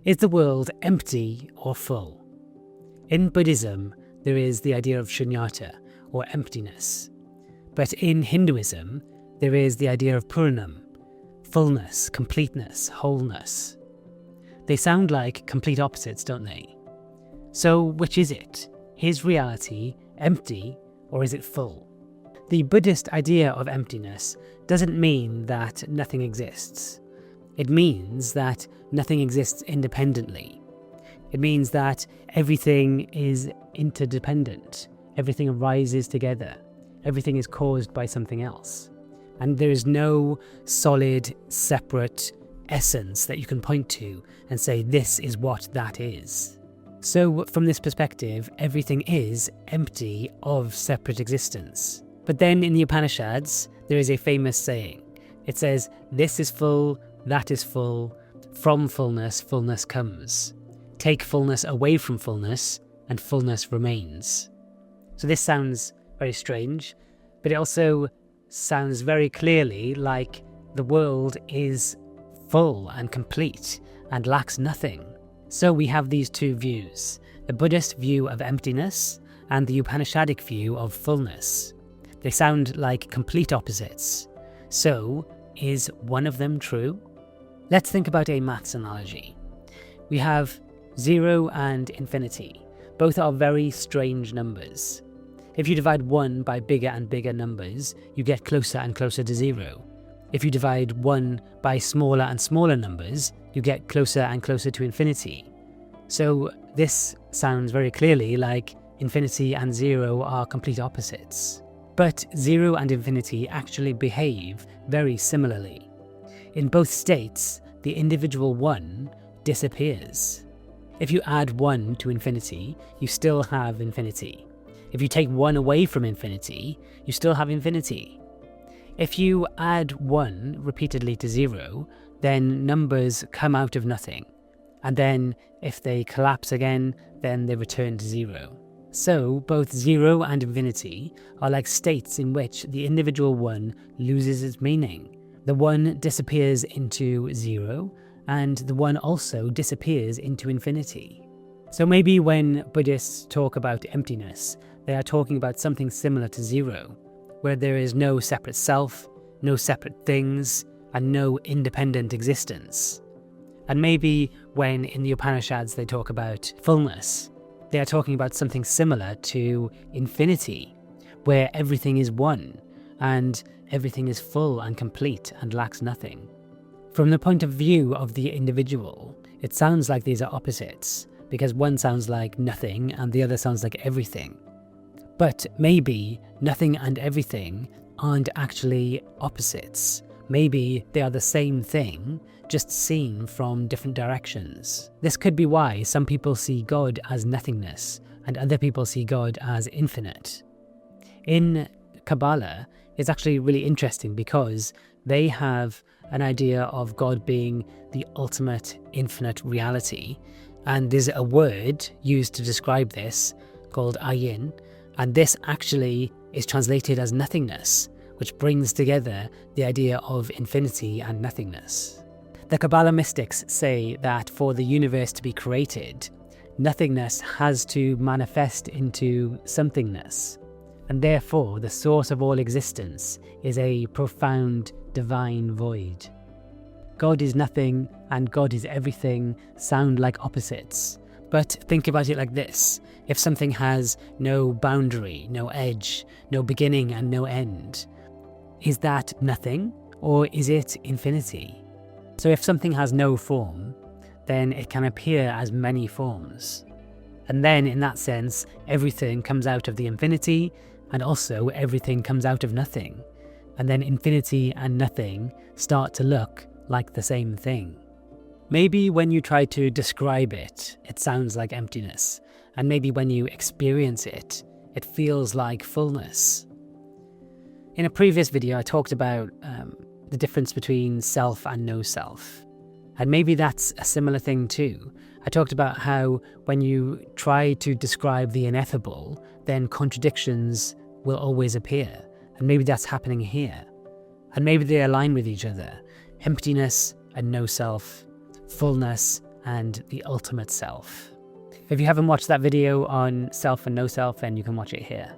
Is the world empty or full? In Buddhism, there is the idea of śūnyatā, or emptiness. But in Hinduism, there is the idea of purnam, fullness, completeness, wholeness. They sound like complete opposites, don't they? So which is it? Is reality empty, or is it full? The Buddhist idea of emptiness doesn't mean that nothing exists. It means that nothing exists independently. It means that everything is interdependent. Everything arises together. Everything is caused by something else. And there is no solid, separate essence that you can point to and say, this is what that is. So from this perspective, everything is empty of separate existence. But then in the Upanishads, there is a famous saying. It says, this is full, that is full, from fullness, fullness comes. Take fullness away from fullness, and fullness remains. So this sounds very strange, but it also sounds very clearly like the world is full and complete and lacks nothing. So we have these two views, the Buddhist view of emptiness and the Upanishadic view of fullness. They sound like complete opposites. So, is one of them true? Let's think about a maths analogy. We have 0 and infinity. Both are very strange numbers. If you divide 1 by bigger and bigger numbers, you get closer and closer to 0. If you divide 1 by smaller and smaller numbers, you get closer and closer to infinity. So this sounds very clearly like infinity and 0 are complete opposites. But 0 and infinity actually behave very similarly. In both states, the individual 1 disappears. If you add 1 to infinity, you still have infinity. If you take 1 away from infinity, you still have infinity. If you add 1 repeatedly to 0, then numbers come out of nothing. And then if they collapse again, then they return to 0. So both 0 and infinity are like states in which the individual 1 loses its meaning. The 1 disappears into 0, and the 1 also disappears into infinity. So maybe when Buddhists talk about emptiness, they are talking about something similar to 0, where there is no separate self, no separate things, and no independent existence. And maybe when in the Upanishads they talk about fullness, they are talking about something similar to infinity, where everything is one, and everything is full and complete and lacks nothing. From the point of view of the individual, it sounds like these are opposites, because one sounds like nothing and the other sounds like everything. But maybe nothing and everything aren't actually opposites. Maybe they are the same thing, just seen from different directions. This could be why some people see God as nothingness, and other people see God as infinite. In Kabbalah, it's actually really interesting because they have an idea of God being the ultimate infinite reality, and there's a word used to describe this called ayin, and this actually is translated as nothingness, which brings together the idea of infinity and nothingness. The Kabbalah mystics say that for the universe to be created, nothingness has to manifest into somethingness, and therefore the source of all existence is a profound divine void. God is nothing and God is everything sound like opposites, but think about it like this. If something has no boundary, no edge, no beginning and no end, is that nothing, or is it infinity? So if something has no form, then it can appear as many forms. And then in that sense, everything comes out of the infinity, and also everything comes out of nothing. And then infinity and nothing start to look like the same thing. Maybe when you try to describe it, it sounds like emptiness. And maybe when you experience it, it feels like fullness. In a previous video, I talked about the difference between self and no self. And maybe that's a similar thing too. I talked about how when you try to describe the ineffable, then contradictions will always appear. And maybe that's happening here. And maybe they align with each other. Emptiness and no self, fullness and the ultimate self. If you haven't watched that video on self and no self, then you can watch it here.